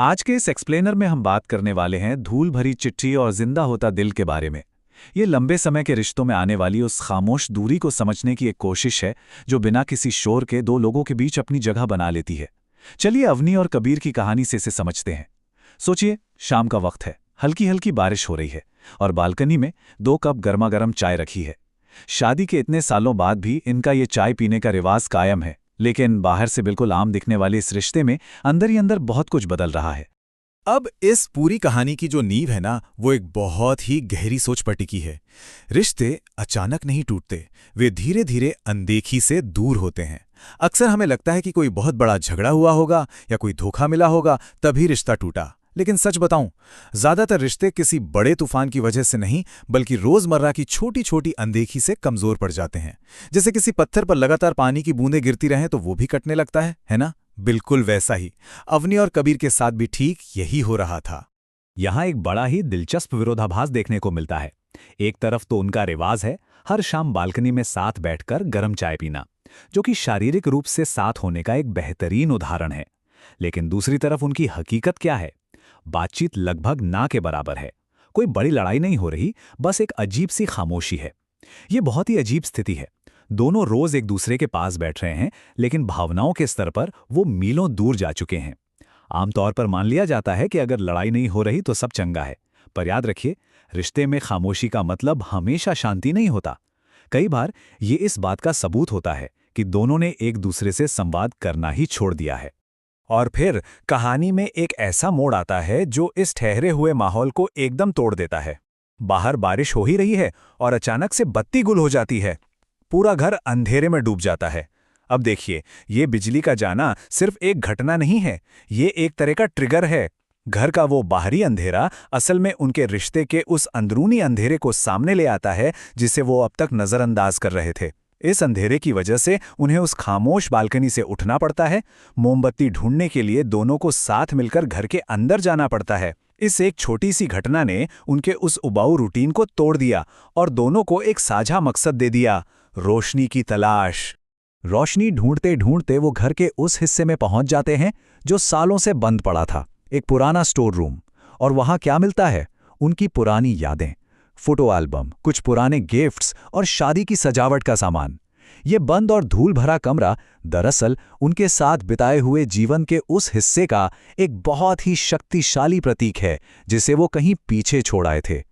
आज के इस एक्सप्लेनर में हम बात करने वाले हैं धूल भरी चिट्ठी और जिंदा होता दिल के बारे में। ये लंबे समय के रिश्तों में आने वाली उस खामोश दूरी को समझने की एक कोशिश है जो बिना किसी शोर के दो लोगों के बीच अपनी जगह बना लेती है। चलिए अवनी और कबीर की कहानी से इसे समझते हैं। सोचिए, शाम का वक्त है, हल्की हल्की बारिश हो रही है और बालकनी में 2 कप गर्मा गर्म चाय रखी है। शादी के इतने सालों बाद भी इनका ये चाय पीने का रिवाज कायम है, लेकिन बाहर से बिल्कुल आम दिखने वाले इस रिश्ते में अंदर ही अंदर बहुत कुछ बदल रहा है। अब इस पूरी कहानी की जो नींव है ना, वो एक बहुत ही गहरी सोच पर टिकी है। रिश्ते अचानक नहीं टूटते, वे धीरे धीरे अनदेखी से दूर होते हैं। अक्सर हमें लगता है कि कोई बहुत बड़ा झगड़ा हुआ होगा या कोई धोखा मिला होगा तभी रिश्ता टूटा, लेकिन सच बताऊं, ज्यादातर रिश्ते किसी बड़े तूफान की वजह से नहीं बल्कि रोजमर्रा की छोटी छोटी अनदेखी से कमजोर पड़ जाते हैं। जैसे किसी पत्थर पर लगातार पानी की बूंदें गिरती रहें तो वो भी कटने लगता है ना? बिल्कुल वैसा ही अवनी और कबीर के साथ भी ठीक यही हो रहा था। यहाँ एक बड़ा ही दिलचस्प विरोधाभास देखने को मिलता है। एक तरफ तो उनका रिवाज है हर शाम बालकनी में साथ बैठकर गर्म चाय पीना, जो कि शारीरिक रूप से साथ होने का एक बेहतरीन उदाहरण है। लेकिन दूसरी तरफ उनकी हकीकत क्या है? बातचीत लगभग ना के बराबर है। कोई बड़ी लड़ाई नहीं हो रही, बस एक अजीब सी खामोशी है। ये बहुत ही अजीब स्थिति है। दोनों रोज एक दूसरे के पास बैठ रहे हैं, लेकिन भावनाओं के स्तर पर वो मीलों दूर जा चुके हैं। आमतौर पर मान लिया जाता है कि अगर लड़ाई नहीं हो रही तो सब चंगा है, पर याद रखिए, रिश्ते में खामोशी का मतलब हमेशा शांति नहीं होता। कई बार ये इस बात का सबूत होता है कि दोनों ने एक दूसरे से संवाद करना ही छोड़ दिया है। और फिर कहानी में एक ऐसा मोड़ आता है जो इस ठहरे हुए माहौल को एकदम तोड़ देता है। बाहर बारिश हो ही रही है और अचानक से बत्ती गुल हो जाती है। पूरा घर अंधेरे में डूब जाता है। अब देखिए, ये बिजली का जाना सिर्फ एक घटना नहीं है, ये एक तरह का ट्रिगर है। घर का वो बाहरी अंधेरा असल में उनके रिश्ते के उस अंदरूनी अंधेरे को सामने ले आता है जिसे वो अब तक नजरअंदाज कर रहे थे। इस अंधेरे की वजह से उन्हें उस खामोश बालकनी से उठना पड़ता है। मोमबत्ती ढूंढने के लिए दोनों को साथ मिलकर घर के अंदर जाना पड़ता है। इस एक छोटी सी घटना ने उनके उस उबाऊ रूटीन को तोड़ दिया और दोनों को एक साझा मकसद दे दिया, रोशनी की तलाश। रोशनी ढूंढते ढूंढते वो घर के उस हिस्से में पहुंच जाते हैं जो सालों से बंद पड़ा था, एक पुराना स्टोर रूम। और वहां क्या मिलता है? उनकी पुरानी यादें, फोटो एल्बम, कुछ पुराने गिफ्ट्स और शादी की सजावट का सामान। ये बंद और धूल भरा कमरा दरअसल उनके साथ बिताए हुए जीवन के उस हिस्से का एक बहुत ही शक्तिशाली प्रतीक है जिसे वो कहीं पीछे छोड़ आए थे।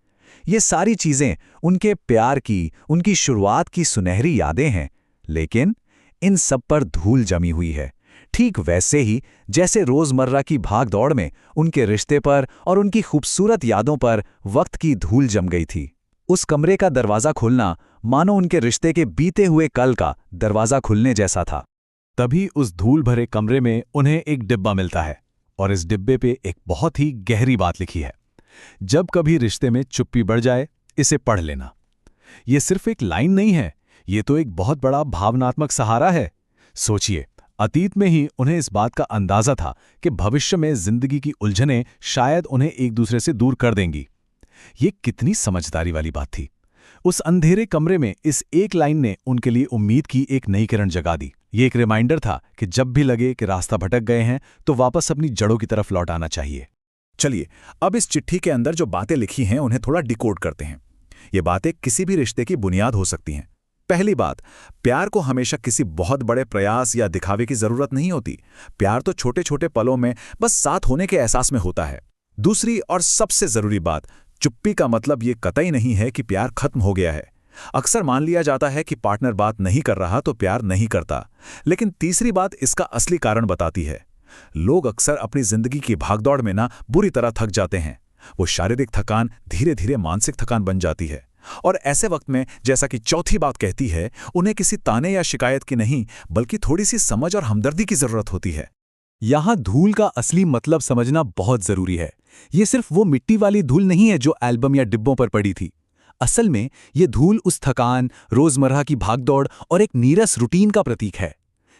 ये सारी चीजें उनके प्यार की, उनकी शुरुआत की सुनहरी यादें हैं, लेकिन इन सब पर धूल जमी हुई है। ठीक वैसे ही जैसे रोजमर्रा की भागदौड़ में उनके रिश्ते पर और उनकी खूबसूरत यादों पर वक्त की धूल जम गई थी। उस कमरे का दरवाजा खुलना मानो उनके रिश्ते के बीते हुए कल का दरवाजा खुलने जैसा था। तभी उस धूल भरे कमरे में उन्हें एक डिब्बा मिलता है और इस डिब्बे पे एक बहुत ही गहरी बात लिखी है। जब कभी रिश्ते में चुप्पी बढ़ जाए, इसे पढ़ लेना। ये सिर्फ एक लाइन नहीं है, ये तो एक बहुत बड़ा भावनात्मक सहारा है। सोचिए, अतीत में ही उन्हें इस बात का अंदाजा था कि भविष्य में जिंदगी की उलझनें शायद उन्हें एक दूसरे से दूर कर देंगी। ये कितनी समझदारी वाली बात थी। उस अंधेरे कमरे में इस एक लाइन ने उनके लिए उम्मीद की एक नई किरण जगा दी। ये एक रिमाइंडर था कि जब भी लगे कि रास्ता भटक गए हैं तो वापस अपनी जड़ों की तरफ लौट आना चाहिए। चलिए, अब इस चिट्ठी के अंदर जो बातें लिखी हैं उन्हें थोड़ा डिकोड करते हैं। ये बातें किसी भी रिश्ते की बुनियाद हो सकती हैं। पहली बात, प्यार को हमेशा किसी बहुत बड़े प्रयास या दिखावे की जरूरत नहीं होती। प्यार तो छोटे छोटे पलों में बस साथ होने के एहसास में होता है। दूसरी और सबसे जरूरी बात, चुप्पी का मतलब ये कतई नहीं है कि प्यार खत्म हो गया है। अक्सर मान लिया जाता है कि पार्टनर बात नहीं कर रहा तो प्यार नहीं करता, लेकिन तीसरी बात इसका असली कारण बताती है। लोग अक्सर अपनी जिंदगी की भागदौड़ में ना बुरी तरह थक जाते हैं। वो शारीरिक थकान धीरे धीरे मानसिक थकान बन जाती है और ऐसे वक्त में, जैसा कि चौथी बात कहती है, उन्हें किसी ताने या शिकायत की नहीं बल्कि थोड़ी सी समझ और हमदर्दी की जरूरत होती है। यहां धूल का असली मतलब समझना बहुत जरूरी है। ये सिर्फ वो मिट्टी वाली धूल नहीं है जो एल्बम या डिब्बों पर पड़ी थी। असल में ये धूल उस थकान, रोजमर्रा की भागदौड़ और एक नीरस रूटीन का प्रतीक है।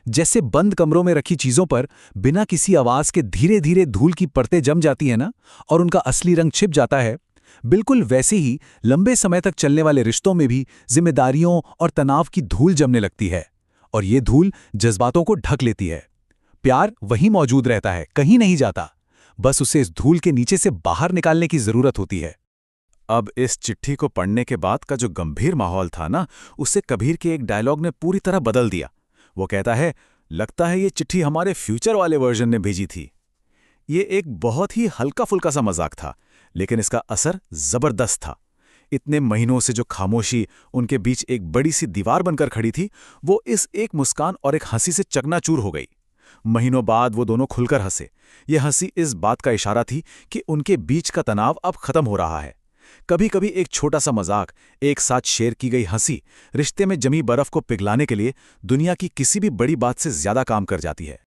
जैसे बंद कमरों में रखी चीजों पर बिना किसी आवाज के धीरे धीरे धूल की परतें जम जाती है ना, और उनका असली रंग छिप जाता है, बिल्कुल वैसे ही लंबे समय तक चलने वाले रिश्तों में भी जिम्मेदारियों और तनाव की धूल जमने लगती है, और ये धूल जज्बातों को ढक लेती है। प्यार वहीं मौजूद रहता है, कहीं नहीं जाता, बस उसे इस धूल के नीचे से बाहर निकालने की जरूरत होती है। अब इस चिट्ठी को पढ़ने के बाद का जो गंभीर माहौल था ना, उसे कबीर के एक डायलॉग ने पूरी तरह बदल दिया। वो कहता है, लगता है ये चिट्ठी हमारे फ्यूचर वाले वर्जन ने भेजी थी। ये एक बहुत ही हल्का फुल्का सा मजाक था, लेकिन इसका असर जबरदस्त था। इतने महीनों से जो खामोशी उनके बीच एक बड़ी सी दीवार बनकर खड़ी थी, वो इस एक मुस्कान और एक हंसी से चकनाचूर हो गई। महीनों बाद वो दोनों खुलकर हंसे। ये हंसी इस बात का इशारा थी कि उनके बीच का तनाव अब खत्म हो रहा है। कभी कभी एक छोटा सा मजाक, एक साथ शेयर की गई हंसी, रिश्ते में जमी बर्फ को पिघलाने के लिए दुनिया की किसी भी बड़ी बात से ज्यादा काम कर जाती है।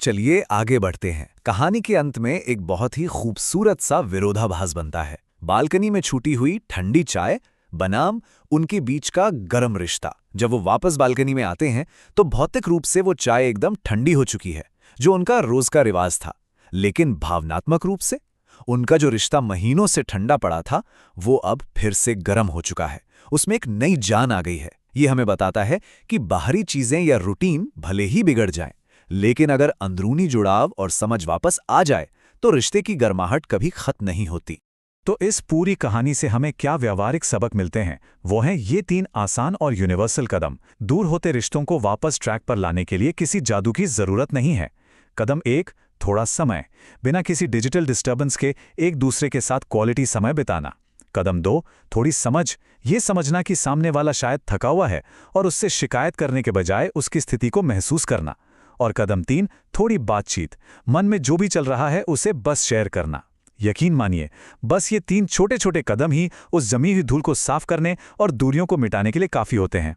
चलिए आगे बढ़ते हैं। कहानी के अंत में एक बहुत ही खूबसूरत सा विरोधाभास बनता है। बालकनी में छूटी हुई ठंडी चाय बनाम उनके बीच का गर्म रिश्ता। जब वो वापस बालकनी में आते हैं तो भौतिक रूप से वो चाय एकदम ठंडी हो चुकी है, जो उनका रोज का रिवाज था। लेकिन भावनात्मक रूप से उनका जो रिश्ता महीनों से ठंडा पड़ा था, वो अब फिर से गर्म हो चुका है। उसमें एक नई जान आ गई है। ये हमें बताता है कि बाहरी चीजें या रूटीन भले ही बिगड़ जाएं, लेकिन अगर अंदरूनी जुड़ाव और समझ वापस आ जाए तो रिश्ते की गर्माहट कभी खत्म नहीं होती। तो इस पूरी कहानी से हमें क्या व्यावहारिक सबक मिलते हैं? वो हैं ये 3 आसान और यूनिवर्सल कदम। दूर होते रिश्तों को वापस ट्रैक पर लाने के लिए किसी जादू की जरूरत नहीं है। कदम 1, थोड़ा समय, बिना किसी डिजिटल डिस्टर्बेंस के एक दूसरे के साथ क्वालिटी समय बिताना। कदम 2, थोड़ी समझ, ये समझना कि सामने वाला शायद थका हुआ है और उससे शिकायत करने के बजाय उसकी स्थिति को महसूस करना। और कदम 3, थोड़ी बातचीत, मन में जो भी चल रहा है उसे बस शेयर करना। यकीन मानिए, बस ये 3 छोटे छोटे कदम ही उस जमी हुई धूल को साफ करने और दूरियों को मिटाने के लिए काफी होते हैं।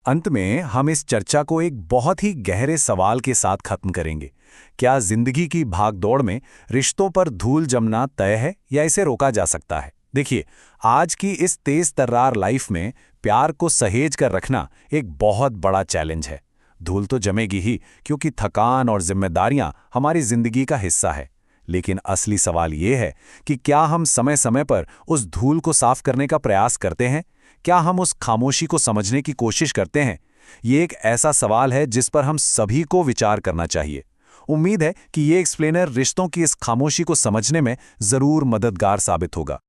अंत में हम इस चर्चा को एक बहुत ही गहरे सवाल के साथ खत्म करेंगे। क्या जिंदगी की भागदौड़ में रिश्तों पर धूल जमना तय है या इसे रोका जा सकता है? देखिए, आज की इस तेज तर्रार लाइफ में प्यार को सहेज कर रखना एक बहुत बड़ा चैलेंज है। धूल तो जमेगी ही, क्योंकि थकान और जिम्मेदारियां हमारी जिंदगी का हिस्सा है। लेकिन असली सवाल ये है कि क्या हम समय समय पर उस धूल को साफ करने का प्रयास करते हैं? क्या हम उस खामोशी को समझने की कोशिश करते हैं? ये एक ऐसा सवाल है जिस पर हम सभी को विचार करना चाहिए। उम्मीद है कि ये एक्सप्लेनर रिश्तों की इस खामोशी को समझने में जरूर मददगार साबित होगा।